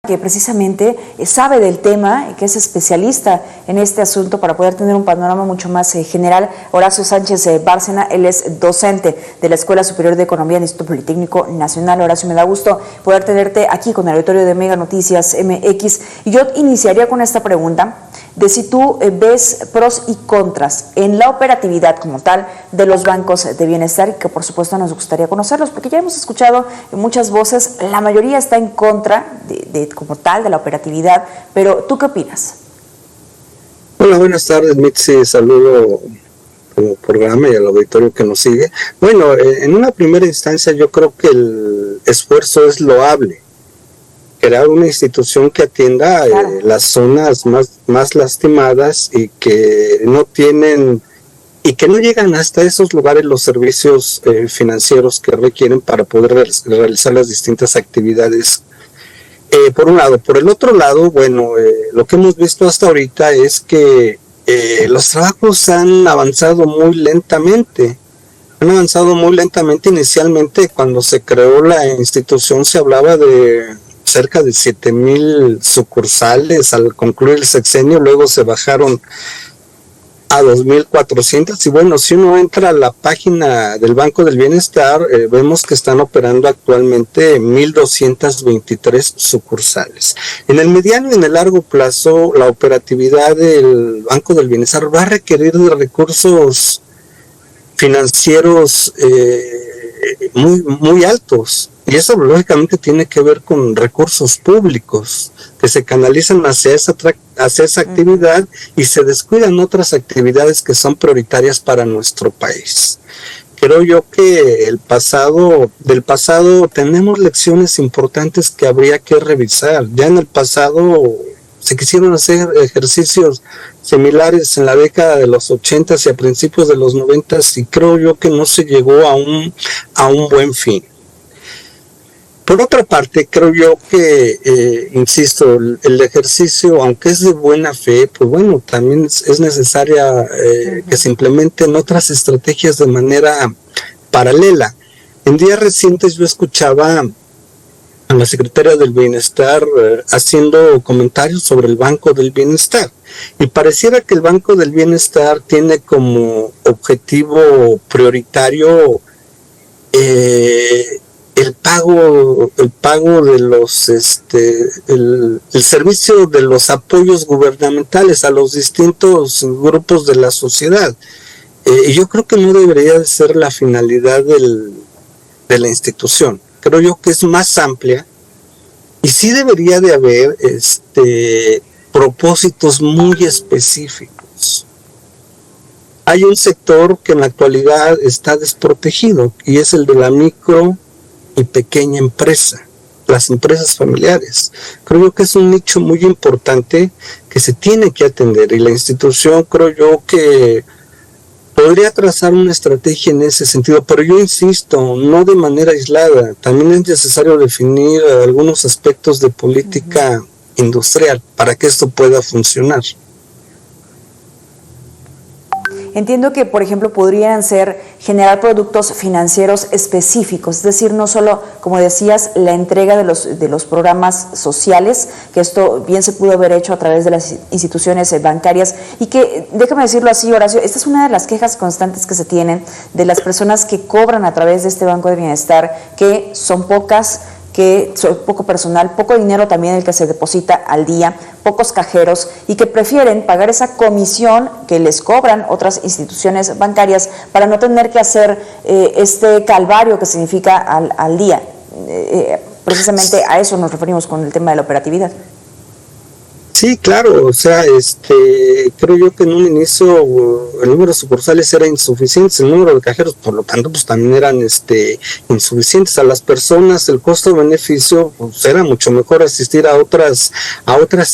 que precisamente sabe del tema y que es especialista en este asunto para poder tener un panorama mucho más general. Horacio Sánchez Bárcena, él es docente de la Escuela Superior de Economía del Instituto Politécnico Nacional. Horacio, me da gusto poder tenerte aquí con el auditorio de Mega Noticias MX. Y yo iniciaría con esta pregunta de si tú ves pros y contras en la operatividad como tal de los bancos de bienestar, y que por supuesto nos gustaría conocerlos, porque ya hemos escuchado muchas voces, la mayoría está en contra de como tal de la operatividad, pero ¿tú qué opinas? Hola, buenas tardes, Mitzi, saludo como programa y al auditorio que nos sigue. Bueno, en una primera instancia yo creo que el esfuerzo es loable. Crear una institución que atienda las zonas más lastimadas y que no tienen y que no llegan hasta esos lugares los servicios financieros que requieren para poder realizar las distintas actividades. Por un lado. Por el otro lado, bueno, lo que hemos visto hasta ahorita es que los trabajos han avanzado muy lentamente. Han avanzado muy lentamente. Inicialmente, cuando se creó la institución, se hablaba de cerca de 7,000 sucursales al concluir el sexenio, luego se bajaron a 2,400, y bueno, si uno entra a la página del Banco del Bienestar, vemos que están operando actualmente 1,223 sucursales. En el mediano y en el largo plazo, la operatividad del Banco del Bienestar va a requerir de recursos financieros muy altos. Y eso lógicamente tiene que ver con recursos públicos que se canalizan hacia esa actividad y se descuidan otras actividades que son prioritarias para nuestro país. Creo yo que del pasado tenemos lecciones importantes que habría que revisar. Ya en el pasado se quisieron hacer ejercicios similares en la década de los 80s y a principios de los 90s, y creo yo que no se llegó a un buen fin. Por otra parte, creo yo que, insisto, el ejercicio, aunque es de buena fe, pues bueno, también es necesaria que se implementen otras estrategias de manera paralela. En días recientes yo escuchaba a la secretaria del Bienestar haciendo comentarios sobre el Banco del Bienestar, y pareciera que el Banco del Bienestar tiene como objetivo prioritario el pago de los el servicio de los apoyos gubernamentales a los distintos grupos de la sociedad, y yo creo que no debería de ser la finalidad de la institución. Creo yo que es más amplia y sí debería de haber propósitos muy específicos. Hay un sector que en la actualidad está desprotegido y es el de la micro y pequeña empresa, las empresas familiares. Creo yo que es un nicho muy importante que se tiene que atender, y la institución creo yo que podría trazar una estrategia en ese sentido, pero yo insisto, no de manera aislada. También es necesario definir algunos aspectos de política industrial para que esto pueda funcionar. Entiendo que, por ejemplo, podrían ser generar productos financieros específicos, es decir, no solo, como decías, la entrega de los programas sociales, que esto bien se pudo haber hecho a través de las instituciones bancarias, y que, déjame decirlo así, Horacio, esta es una de las quejas constantes que se tienen de las personas que cobran a través de este Banco de Bienestar, que son pocas, que son poco personal, poco dinero también el que se deposita al día, pocos cajeros, y que prefieren pagar esa comisión que les cobran otras instituciones bancarias para no tener que hacer este calvario que significa al día. Precisamente a eso nos referimos con el tema de la operatividad. Sí, claro, o sea, creo yo que en un inicio el número de sucursales era insuficiente, el número de cajeros, por lo tanto, pues también eran insuficientes. A las personas el costo-beneficio pues, era mucho mejor asistir a otras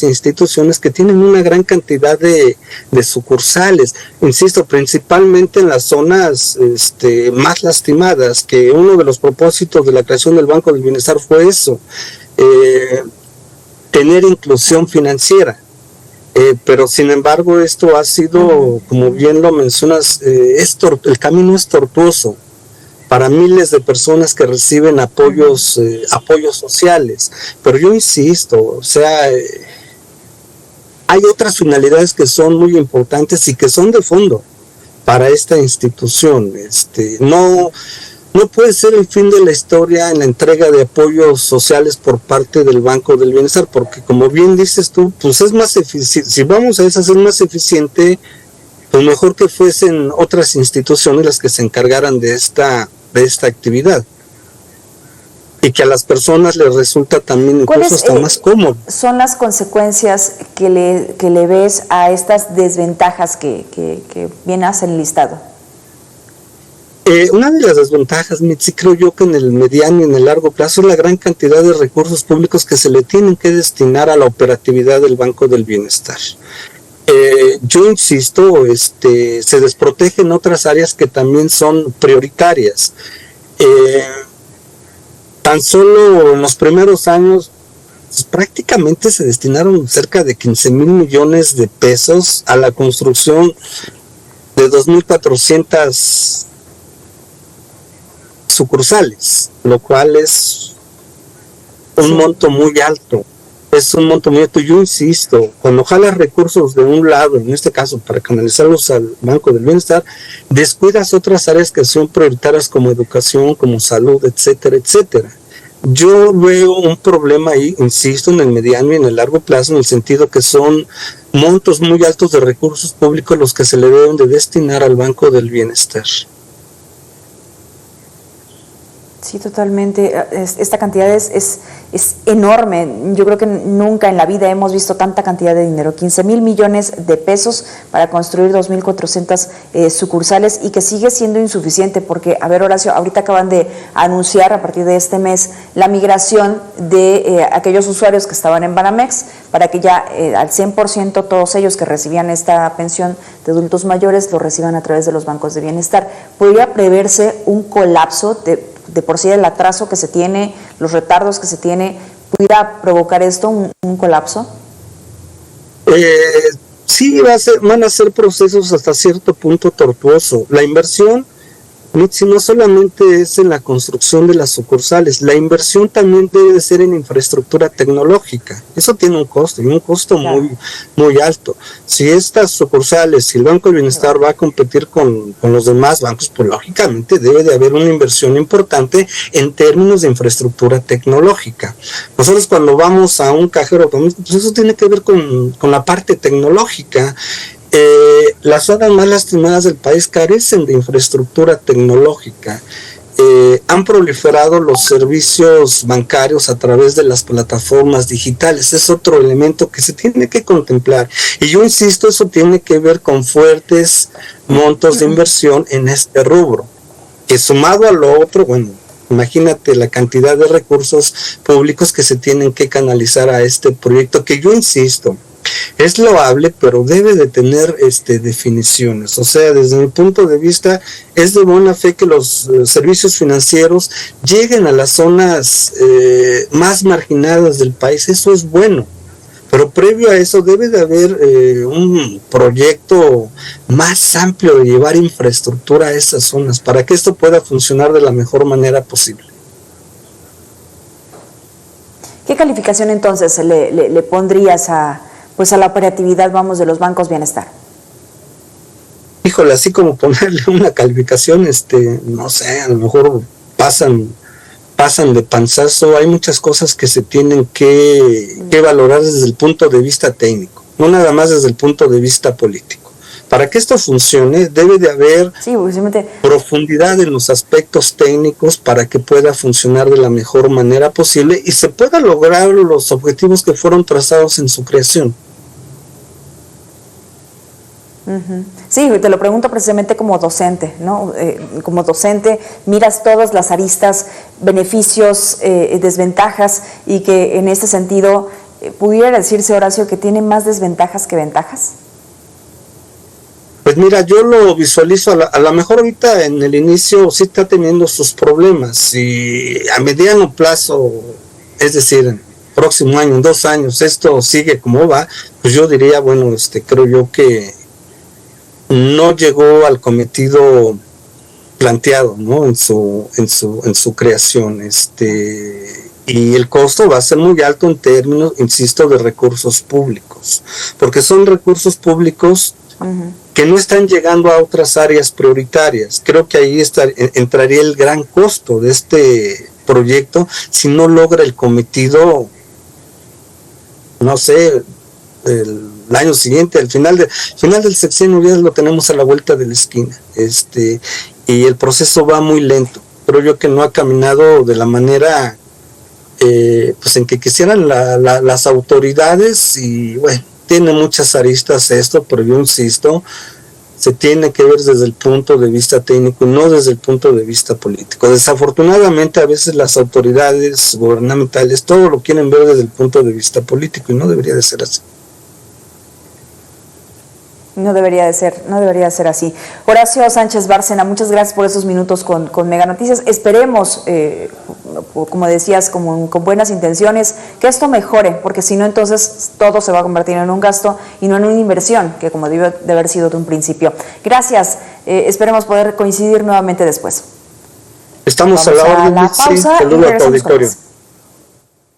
instituciones que tienen una gran cantidad de sucursales. Insisto, principalmente en las zonas más lastimadas, que uno de los propósitos de la creación del Banco del Bienestar fue eso. Tener inclusión financiera, pero sin embargo esto ha sido, como bien lo mencionas, el camino es tortuoso. para miles de personas que reciben apoyos sociales. Pero yo insisto, o sea, hay otras finalidades que son muy importantes y que son de fondo para esta institución. No puede ser el fin de la historia en la entrega de apoyos sociales por parte del Banco del Bienestar, porque como bien dices tú, pues es más eficiente, si vamos a hacer más eficiente, pues mejor que fuesen otras instituciones las que se encargaran de esta actividad. Y que a las personas les resulta también incluso hasta más cómodo. ¿Son las consecuencias que le ves a estas desventajas que bien has enlistado? Una de las desventajas, Mitzi, creo yo que en el mediano y en el largo plazo es la gran cantidad de recursos públicos que se le tienen que destinar a la operatividad del Banco del Bienestar. Yo insisto, se desprotegen otras áreas que también son prioritarias. Tan solo en los primeros años, pues, prácticamente se destinaron cerca de 15,000 millones de pesos a la construcción de 2,400 sucursales, lo cual es un monto muy alto. Es un monto muy alto. Yo insisto, cuando jalas recursos de un lado, en este caso para canalizarlos al Banco del Bienestar, descuidas otras áreas que son prioritarias como educación, como salud, etcétera, etcétera. Yo veo un problema ahí, insisto, en el mediano y en el largo plazo, en el sentido que son montos muy altos de recursos públicos los que se le deben de destinar al Banco del Bienestar. Sí, totalmente. Esta cantidad es enorme. Yo creo que nunca en la vida hemos visto tanta cantidad de dinero. 15,000 millones de pesos para construir 2,400 sucursales y que sigue siendo insuficiente porque, a ver, Horacio, ahorita acaban de anunciar a partir de este mes la migración de aquellos usuarios que estaban en Banamex para que ya al 100% todos ellos que recibían esta pensión de adultos mayores lo reciban a través de los bancos de bienestar. ¿Podría preverse un colapso de por sí el atraso que se tiene, los retardos que se tiene, pudiera provocar esto, un colapso? Sí, van a ser procesos hasta cierto punto tortuosos. La inversión, Mitzi, no solamente es en la construcción de las sucursales, la inversión también debe de ser en infraestructura tecnológica. Eso tiene un costo, y un costo claro, muy alto. Si estas sucursales, si el Banco de Bienestar va a competir con los demás bancos, pues lógicamente debe de haber una inversión importante en términos de infraestructura tecnológica. Nosotros cuando vamos a un cajero automático, pues eso tiene que ver con la parte tecnológica. Las zonas más lastimadas del país carecen de infraestructura tecnológica. Han proliferado los servicios bancarios a través de las plataformas digitales. Es otro elemento que se tiene que contemplar. Y yo insisto, eso tiene que ver con fuertes montos de inversión en este rubro. Que sumado a lo otro, bueno, imagínate la cantidad de recursos públicos que se tienen que canalizar a este proyecto, que yo insisto, es loable, pero debe de tener definiciones. O sea, desde mi punto de vista, es de buena fe que los servicios financieros lleguen a las zonas más marginadas del país. Eso es bueno. Pero previo a eso debe de haber un proyecto más amplio de llevar infraestructura a esas zonas para que esto pueda funcionar de la mejor manera posible. ¿Qué calificación entonces le pondrías a la operatividad, vamos, de los bancos bienestar? Híjole, así como ponerle una calificación, no sé, a lo mejor pasan de panzazo. Hay muchas cosas que se tienen que valorar desde el punto de vista técnico, no nada más desde el punto de vista político. Para que esto funcione, debe de haber profundidad en los aspectos técnicos para que pueda funcionar de la mejor manera posible y se pueda lograr los objetivos que fueron trazados en su creación. Sí, te lo pregunto precisamente como docente, ¿no? Como docente miras todas las aristas, beneficios, desventajas, y que en este sentido pudiera decirse, Horacio, que tiene más desventajas que ventajas. Pues mira, yo lo visualizo, a lo mejor ahorita en el inicio sí está teniendo sus problemas, y a mediano plazo, es decir, próximo año, en 2 años, esto sigue como va, pues yo diría, bueno, creo yo que no llegó al cometido planteado, ¿no? En su creación, y el costo va a ser muy alto en términos, insisto, de recursos públicos, porque son recursos públicos que no están llegando a otras áreas prioritarias. Creo que ahí entraría el gran costo de este proyecto si no logra el cometido, no sé, el año siguiente, al final del sexenio ya lo tenemos a la vuelta de la esquina, y el proceso va muy lento. Creo yo que no ha caminado de la manera pues en que quisieran las autoridades, y bueno, tiene muchas aristas esto, pero yo insisto, se tiene que ver desde el punto de vista técnico y no desde el punto de vista político. Desafortunadamente a veces las autoridades gubernamentales todo lo quieren ver desde el punto de vista político y no debería de ser así. No debería de ser así. Horacio Sánchez Bárcena, muchas gracias por esos minutos con Mega Noticias. Esperemos, como decías, con buenas intenciones, que esto mejore, porque si no, entonces todo se va a convertir en un gasto y no en una inversión, que como debe de haber sido de un principio. Gracias, esperemos poder coincidir nuevamente después. Estamos a la orden. Pausa y saludo a tu regresamos con auditorio. más.